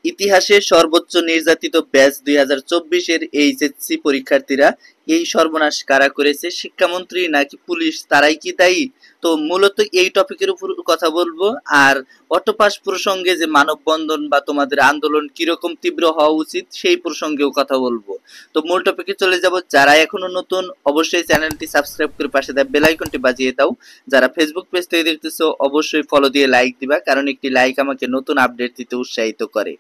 ইতিহাসে সর্বোচ্চ নির্যাতিত ব্যাচ 2024-এর এইচএসসি পরীক্ষার্থীরা এই সর্বনাশ কারা করেছে, শিক্ষামন্ত্রী নাকি পুলিশ, তারাই কি দায়ী? তো মূলত এই টপিকের উপর কথা বলবো। আর অটোপাস প্রসঙ্গে যে মানববন্ধন বা তোমাদের আন্দোলন কিরকম তীব্র হওয়া উচিত সেই প্রসঙ্গেও কথা বলবো। তো মূল টপিকে চলে যাব। যারা এখনো নতুন অবশ্যই চ্যানেলটি সাবস্ক্রাইব করে পাশে দেওয়া বেল আইকনটি বাজিয়ে দাও। যারা ফেসবুক পেজ থেকে দেখতেছো অবশ্যই ফলো দিয়ে লাইক দিবা, কারণ একটি লাইক আমাকে নতুন আপডেট দিতে উৎসাহিত করে।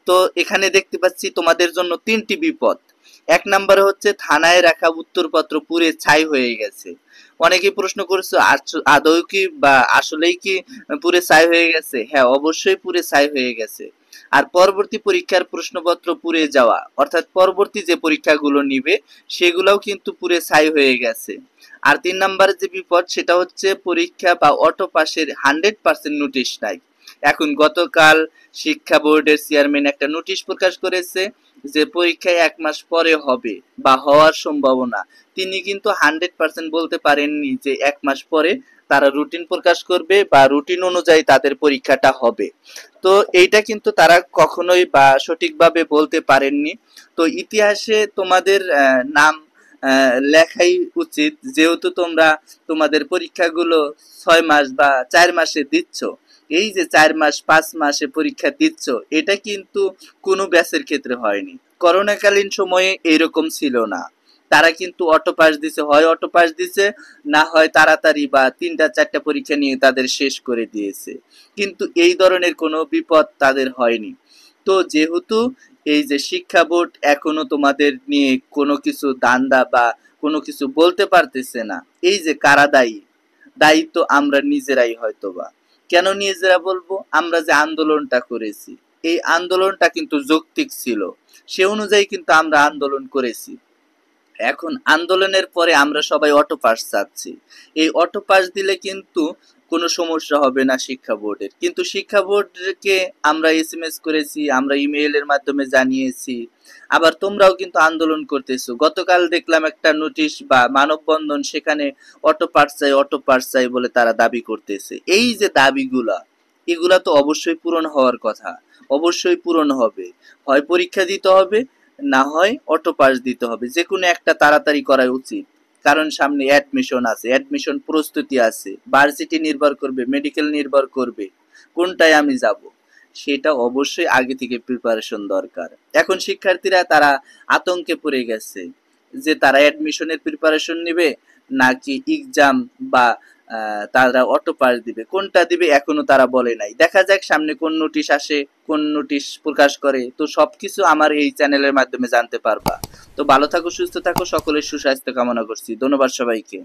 তো এখানে দেখতে পাচ্ছি তোমাদের জন্য তিনটি বিপদ। এক নম্বরে হচ্ছে থানায় রাখা উত্তরপত্র পুড়ে ছাই হয়ে গেছে। অনেকেই প্রশ্ন করছো আদৌ কি বা আসলেই কি পুড়ে ছাই হয়ে গেছে? হ্যাঁ, অবশ্যই পুড়ে ছাই হয়ে গেছে। আর পরবর্তী পরীক্ষার প্রশ্নপত্র পুড়ে যাওয়া, অর্থাৎ পরবর্তী যে পরীক্ষাগুলো নিবে সেগুলোও কিন্তু পুড়ে ছাই হয়ে গেছে। আর তিন নম্বরে যে বিপদ সেটা হচ্ছে পরীক্ষা বা অটো পাসের 100% নোটিশ নাই। এখন গতকাল শিক্ষা বোর্ডের চেয়ারম্যান একটা নোটিশ প্রকাশ করেছে যে পরীক্ষায় 1 মাস পরে হবে বা হওয়ার সম্ভাবনা। তিনি কিন্তু 100% বলতে পারেননি যে 1 মাস পরে তারা রুটিন প্রকাশ করবে বা রুটিন অনুযায়ী তাদের পরীক্ষাটা হবে। তো এইটা কিন্তু তারা কখনোই বা সঠিকভাবে বলতে পারেননি। তো ইতিহাসে তোমাদের নাম লেখাই উচিত, যেহেতু তোমরা তোমাদের পরীক্ষাগুলো 6 মাস বা 4 মাসে দিচ্ছ। এই যে 4 মাস 5 মাসে পরীক্ষা দিচ্ছ, এটা কিন্তু কোনো ব্যাচের ক্ষেত্রে হয়নি। করোনাকালীন সময়ে এইরকম ছিল না। তারা কিন্তু অটো পাস দিছে, হয় অটো পাস দিছে, না হয় তাড়াতাড়ি বা 3টা 4টা পরীক্ষা নিয়ে তাদের শেষ করে দিয়েছে। কিন্তু এই ধরনের কোনো বিপদ তাদের হয়নি। তো যেহেতু এই যে শিক্ষা বোর্ড এখনো তোমাদের নিয়ে কোনো কিছু দান্দা বা কোনো কিছু বলতে পারতেছে না, এই যে কারা দায়ী? দায়ী তো আমরা নিজেরাই হয়তোবা। কেন নিজেরা বলবো? আমরা যে আন্দোলনটা করেছি, এই আন্দোলনটা কিন্তু যৌক্তিক ছিল, সে অনুযায়ী কিন্তু আমরা আন্দোলন করেছি। এখন আন্দোলনের পরে আমরা সবাই অটো পাস চাচ্ছি। এই অটো পাস দিলে কিন্তু কোনো সমস্যা হবে না শিক্ষা বোর্ডের, কিন্তু শিক্ষা বোর্ডকে আমরা এসএমএস করেছি, আমরা ইমেইলের মাধ্যমে জানিয়েছি। আবার তোমরাও কিন্তু আন্দোলন করতেছো। গতকাল দেখলাম একটা নোটিশ বা মানববন্ধন, সেখানে অটো পাস চাই বলে তারা দাবি করতেছে। এই যে দাবিগুলা, এগুলা তো অবশ্যই পূরণ হওয়ার কথা, অবশ্যই পূরণ হবে। হয় পরীক্ষা দিতে হবে, না হয় অটো পাস দিতে হবে, যে কোনো একটা তাড়াতাড়ি করা উচিত। কারণ সামনে অ্যাডমিশন আছে, অ্যাডমিশন প্রস্তুতি আছে, ভার্সিটি নির্ভর করবে, মেডিকেল নির্ভর করবে, কোনটায় আমি যাব সেটা অবশ্যই আগে থেকে প্রিপারেশন দরকার। এখন শিক্ষার্থীরা তারা আতঙ্কে পড়ে গেছে যে তারা অ্যাডমিশনের প্রিপারেশন নেবে নাকি এক্সাম বা তারা অটো পাস দিবে, কোনটা দিবে এখনো তারা বলে নাই। দেখা যাক সামনে কোন নোটিশ আসে, কোন নোটিশ প্রকাশ করে। তো সবকিছু আমার এই চ্যানেলের মাধ্যমে জানতে পারবা। তো ভালো থাকো, সুস্থ থাকো, সকলের সুস্বাস্থ্য কামনা করছি। ধন্যবাদ সবাইকে।